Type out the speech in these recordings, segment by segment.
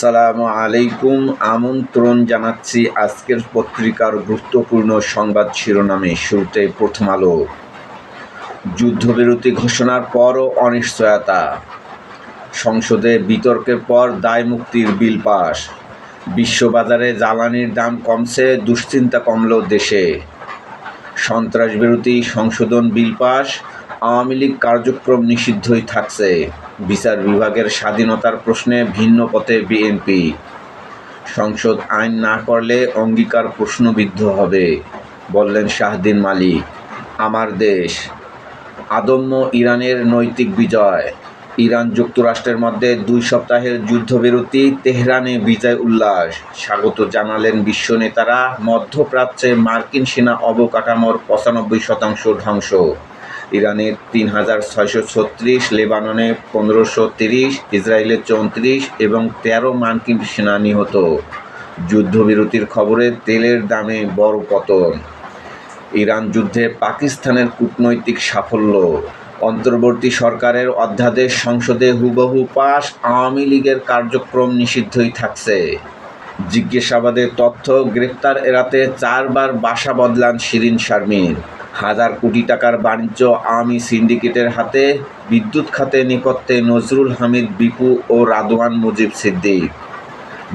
আসসালামু আলাইকুম। আমন্ত্রণ জানাচ্ছি আজকের পত্রিকার গুরুত্বপূর্ণ সংবাদ শিরোনামে। শুরুতে প্রথম আলো। যুদ্ধবিরতি ঘোষণার পরও অনিশ্চয়তা, সংসদে বিতর্কের পর দায় মুক্তির বিল পাস। বিশ্ববাজারে জ্বালানির দাম কমছে, দুশ্চিন্তা কমল দেশে। সন্ত্রাসবিরোধী সংশোধন বিল পাস, আওয়ামী লীগ কার্যক্রম নিষিদ্ধই থাকছে। বিচার বিভাগের স্বাধীনতার প্রশ্নে ভিন্ন পথে বিএনপি। সংসদ আইন না করলে অঙ্গীকার প্রশ্নবিদ্ধ হবে, বললেন শাহদ্বীন মালিক। আমার দেশ, আদম্য ইরানের নৈতিক বিজয়। ইরান যুক্তরাষ্ট্রের মধ্যে 2 সপ্তাহের যুদ্ধবিরতি, তেহরানে বিজয় উল্লাস। স্বাগত জানালেন বিশ্ব নেতারা। মধ্যপ্রাচ্যে মার্কিন সেনা অবকাঠামোর 95% ধ্বংস। ইরানের 3636, লেবাননে 1530, ইসরায়েলে 34 এবং 13 মার্কিন সেনা নিহত। যুদ্ধবিরতির খবরে তেলের দামে বড় পতন। ইরান যুদ্ধে পাকিস্তানের কূটনৈতিক সাফল্য। অন্তর্বর্তী সরকারের অধ্যাদেশ সংসদে হুবহু পাস, আওয়ামী লীগের কার্যক্রম নিষিদ্ধই থাকছে। জিজ্ঞাসাবাদের তথ্য, গ্রেপ্তার এড়াতে 4 বার বাসা বদলান শিরীন শারমিন। হাজার কোটি টাকার বাণিজ্য আওয়ামী সিন্ডিকেটের হাতে। বিদ্যুৎ খাতে নেপথ্যে নজরুল হামিদ বিপু ও রাদওয়ান মুজিব সিদ্দিক।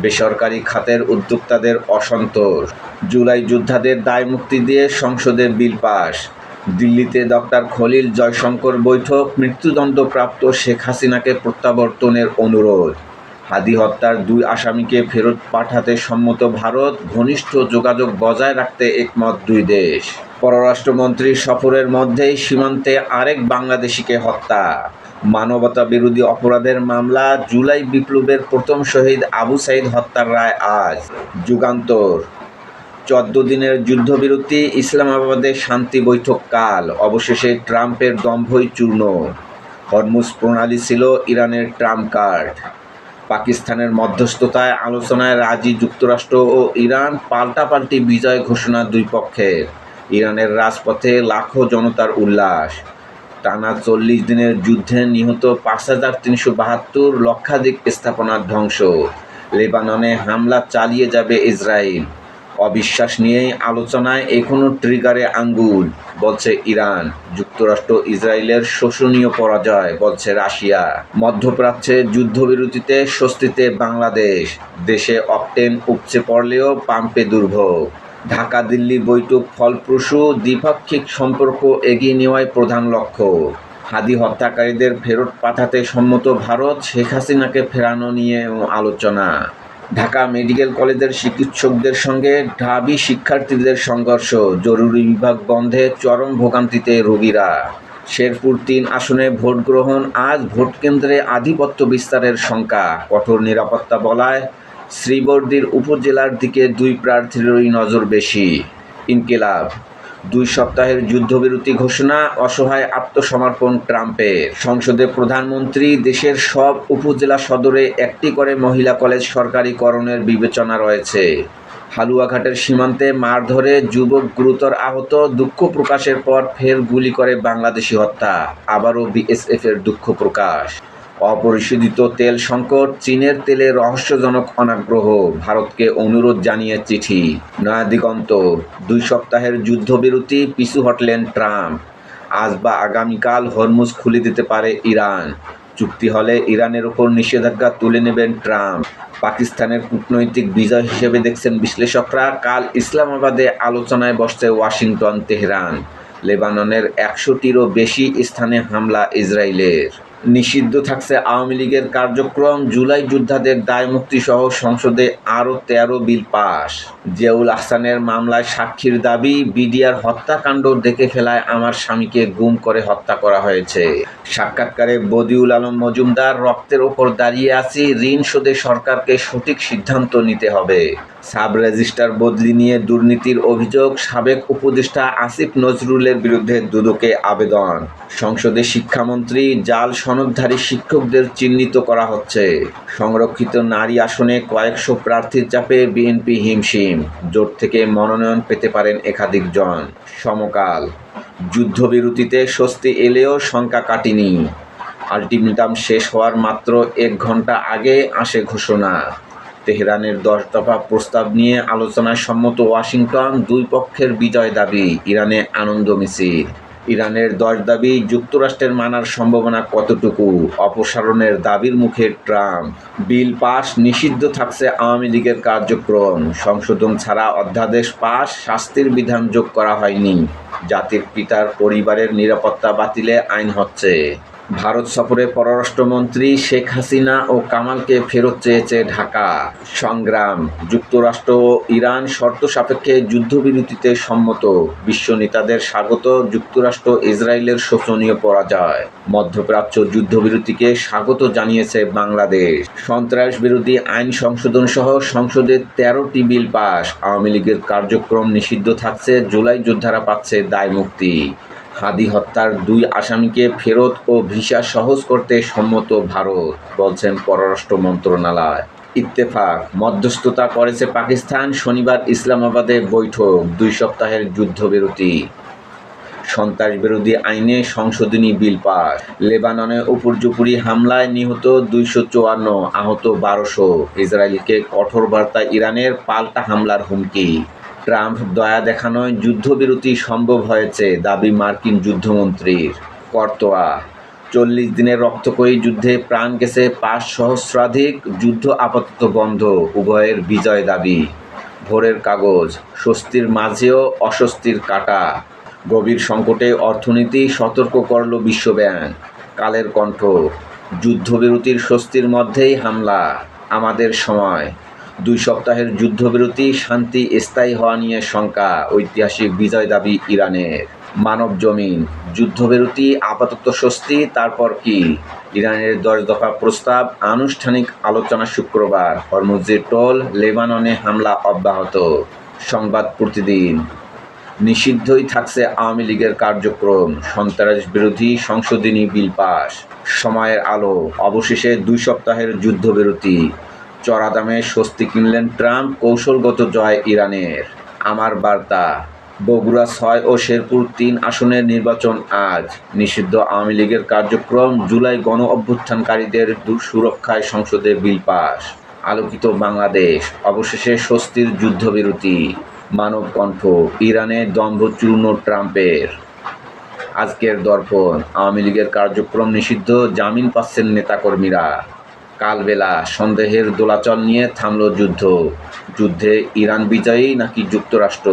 বেসরকারি খাতের উদ্যোক্তাদের অসন্তোষ। জুলাই যোদ্ধাদের দায় মুক্তি দিয়ে সংসদে বিল পাস। দিল্লিতে ডক্টর খলিল জয়শঙ্কর বৈঠক, মৃত্যুদণ্ডপ্রাপ্ত শেখ হাসিনাকে প্রত্যাবর্তনের অনুরোধ। হাদি হত্যার 2 আসামিকে ফেরত পাঠাতে সম্মত ভারত, ঘনিষ্ঠ যোগাযোগ বজায় রাখতে একমত 2 দেশ। পররাষ্ট্রমন্ত্রী সফরের মধ্যেই সীমান্তে আরেক বাংলাদেশিকে হত্যা। মানবতা বিরোধী অপরাধের মামলা, জুলাই বিপ্লবের প্রথম শহীদ আবু সাঈদ হত্যার রায় আজ। যুগান্তর, 14 দিনের যুদ্ধবিরতি, ইসলামাবাদে শান্তি বৈঠক কাল। অবশেষে ট্রাম্পের দম্ভই চূর্ণ। হরমুজ প্রণালী ছিল ইরানের ট্রাম্প কার্ড। পাকিস্তানের মধ্যস্থতায় আলোচনায় রাজি যুক্তরাষ্ট্র ও ইরান, পাল্টাপাল্টি বিজয় ঘোষণা 2 পক্ষের। ইরানের রাজপথে লাখো জনতার উল্লাস। টানা 40 দিনের যুদ্ধে নিহত 5372, লক্ষাধিক স্থাপনার ধ্বংস। লেবাননে হামলা চালিয়ে যাবে ইসরায়েল। অবিশ্বাস নিয়েই আলোচনায়, এখনও ট্রিগারে আঙ্গুল, বলছে ইরান। যুক্তরাষ্ট্র ইসরায়েলের শোষণীয় পরাজয়, বলছে রাশিয়া। মধ্যপ্রাচ্যে যুদ্ধবিরতিতে স্বস্তিতে বাংলাদেশ। দেশে অকটেন উপচে পড়লেও পাম্পে দুর্ভোগ। ঢাকা দিল্লি বৈঠক ফলপ্রসূ, দ্বিপাক্ষিক সম্পর্ক এগিয়ে নেওয়াই প্রধান লক্ষ্য। হাদি হত্যাকারীদের ফেরত পাঠাতে সম্মত ভারত, শেখ হাসিনাকে ফেরানো নিয়েও আলোচনা। ঢাকা মেডিকেল কলেজের চিকিৎসকদের সঙ্গে ঢাবি শিক্ষার্থীদের সংঘর্ষ, জরুরি বিভাগ বন্ধে চরম ভোগান্তিতে রোগীরা। শেরপুর 3 আসনে ভোট গ্রহণ আজ, ভোটকেন্দ্রে আধিপত্য বিস্তারের শঙ্কা। কঠোর নিরাপত্তা বলায় শ্রীবরদীর উপজেলার দিকে 2 প্রার্থীরই নজর বেশি। ইনকিলাব, 2 সপ্তাহের যুদ্ধবিরতি ঘোষণা, অসহায় আত্মসমর্পণ ট্রাম্পের। সংসদে প্রধানমন্ত্রী, দেশের সব উপজেলা সদরে 1টি করে মহিলা কলেজ সরকারিকরণের বিবেচনা রয়েছে। হালুয়াঘাটের সীমান্তে মারধরে যুবক গুরুতর আহত, দুঃখ প্রকাশের পর ফের গুলি করে বাংলাদেশি হত্যা। আবারও বিএসএফের দুঃখ প্রকাশ। অপরিশোধিত তেল সংকট, চীনের তেলে রহস্যজনক অনাগ্রহ, ভারতকে অনুরোধ জানিয়ে চিঠি। নয়া দিগন্ত, 2 সপ্তাহের যুদ্ধবিরতি, পিছু হটলেন ট্রাম্প। আজ বা আগামীকাল হরমুজ খুলে দিতে পারে ইরান। চুক্তি হলে ইরানের ওপর নিষেধাজ্ঞা তুলে নেবেন ট্রাম্প। পাকিস্তানের কূটনৈতিক বিজয় হিসেবে দেখছেন বিশ্লেষকরা। কাল ইসলামাবাদে আলোচনায় বসছে ওয়াশিংটন, তেহরান। লেবাননের 100টিরও বেশি স্থানে হামলা ইসরায়েলের। নিষিদ্ধ থাকছে আওয়ামী লীগের কার্যক্রম। জুলাই যোদ্ধাদের দায় মুক্তি সহ সংসদে আরও 13 বিল পাস। জিয়াউল আহসানের মামলায় সাক্ষীর দাবি, বিডিআর হত্যাকাণ্ড দেখে ফেলায় আমার স্বামীকে গুম করে হত্যা করা হয়েছে। সাক্ষাৎকারে বদিউল আলম মজুমদার, রক্তের ওপর দাঁড়িয়ে আছি, ঋণ শোধে সরকারকে সঠিক সিদ্ধান্ত নিতে হবে। সাব রেজিস্ট্রার বদলি নিয়ে দুর্নীতির অভিযোগ, সাবেক উপদেষ্টা আসিফ নজরুলের বিরুদ্ধে দুদকে আবেদন। সংসদে শিক্ষামন্ত্রী, জাল সনদধারী শিক্ষকদের চিহ্নিত করা হচ্ছে। সংরক্ষিত নারী আসনে কয়েকশো প্রার্থীর চাপে বিএনপি হিমশিম, জোট থেকে মনোনয়ন পেতে পারেন একাধিক জন। সমকাল, যুদ্ধবিরতিতে স্বস্তি এলেও শঙ্কা কাটেনি। আলটিমেটাম শেষ হওয়ার মাত্র 1 ঘণ্টা আগে আসে ঘোষণা, তেহরানের 10 দফা প্রস্তাব নিয়ে আলোচনায় সম্মত ওয়াশিংটন, দুই পক্ষের বিজয় দাবি, ইরানে আনন্দ মিছিল। ইরানের 10 দাবি যুক্তরাষ্ট্রের মানার সম্ভাবনা কতটুকু? অপসারণের দাবির মুখে ট্রাম্প। বিল পাস, নিষিদ্ধ থাকছে আওয়ামী লীগের কার্যক্রম। সংশোধন ছাড়া অধ্যাদেশ পাস, শাস্তির বিধান যোগ করা হয়নি। জাতির পিতার পরিবারের নিরাপত্তা বাতিলে আইন হচ্ছে। ভারত সফরে পররাষ্ট্রমন্ত্রী শেখ হাসিনা ও কামালকে ফেরত চেয়েছে ঢাকা। সংগ্রাম, যুক্তরাষ্ট্র ও ইরান শর্ত সাপেক্ষে যুদ্ধবিরতিতে সম্মত। বিশ্ব নেতাদের স্বাগত, যুক্তরাষ্ট্র ইসরায়েলের শোচনীয় পরাজয়। মধ্যপ্রাচ্য যুদ্ধবিরতিকে স্বাগত জানিয়েছে বাংলাদেশ। সন্ত্রাস বিরোধী আইন সংশোধন সহ সংসদে 13টি বিল পাস। আওয়ামী লীগের কার্যক্রম নিষিদ্ধ থাকছে, জুলাই যোদ্ধারা পাচ্ছে দায়মুক্তি। হাদি হত্যার 2 আসামিকে ফেরত ও ভিসা সহজ করতে সম্মত ভারত, বলছেন পররাষ্ট্র মন্ত্রণালয়। ইত্তেফাক, মধ্যস্থতা করেছে পাকিস্তান। শনিবার ইসলামাবাদে বৈঠক, 2 সপ্তাহের যুদ্ধবিরতি। সন্ত্রাস বিরোধী আইনে সংশোধনী বিল পাস। লেবাননে উপর্যুপরি হামলায় নিহত 254, আহত 1200। ইসরায়েলকে কঠোর বার্তা ইরানের, পাল্টা হামলার হুমকি। ট্রাম্প দয়া দেখানোয় যুদ্ধবিরতি সম্ভব হয়েছে, দাবি মার্কিন যুদ্ধমন্ত্রীর। কর্তোয়া, 40 দিনের রক্তক্ষয়ী যুদ্ধে প্রাণ গেছে 5 সহস্রাধিক, যুদ্ধ আপাতত বন্ধ, উভয়ের বিজয় দাবি। ভোরের কাগজ, স্বস্তির মাঝেও অস্বস্তির কাঁটা। গভীর সংকটে অর্থনীতি, সতর্ক করল বিশ্বব্যাংক। কালের কণ্ঠ, যুদ্ধবিরতির স্বস্তির মধ্যেই হামলা। আমাদের সময়, 2 সপ্তাহের যুদ্ধবিরতি, শান্তি স্থায়ী হওয়া নিয়ে শঙ্কা, ঐতিহাসিক বিজয় দাবি ইরানের। মানব জমিন, যুদ্ধবিরতি, আপাতত স্বস্তি, তারপর কি? ইরানের 10 দফা প্রস্তাব, আনুষ্ঠানিক আলোচনা শুক্রবার। হরমুজের টোল, লেবাননে হামলা অব্যাহত। সংবাদ প্রতিদিন, নিষিদ্ধই থাকছে আওয়ামী লীগের কার্যক্রম। সন্ত্রাস বিরোধী সংশোধনী বিল পাস। সময়ের আলো, অবশেষে 2 সপ্তাহের যুদ্ধবিরতি। চড়া দামে স্বস্তি কিনলেন ট্রাম্প, কৌশলগত জয় ইরানের। আমার বার্তা, বগুড়া 6 ও শেরপুর 3 আসনের নির্বাচন আজ। নিষিদ্ধ আওয়ামী লীগের কার্যক্রম, জুলাই গণ অভ্যুত্থানকারীদের সুরক্ষায় সংসদে বিল পাস। আলোকিত বাংলাদেশ, অবশেষে স্বস্তির যুদ্ধবিরতি। মানব কণ্ঠ, ইরানে দম্ভচূর্ণ ট্রাম্পের। আজকের দর্পণ, আওয়ামী লীগের কার্যক্রম নিষিদ্ধ, জামিন পাচ্ছেন নেতাকর্মীরা। কালবেলা, সন্দেহের দোলাচল নিয়ে থামল যুদ্ধ। যুদ্ধে ইরান বিজয়ী নাকি যুক্তরাষ্ট্র?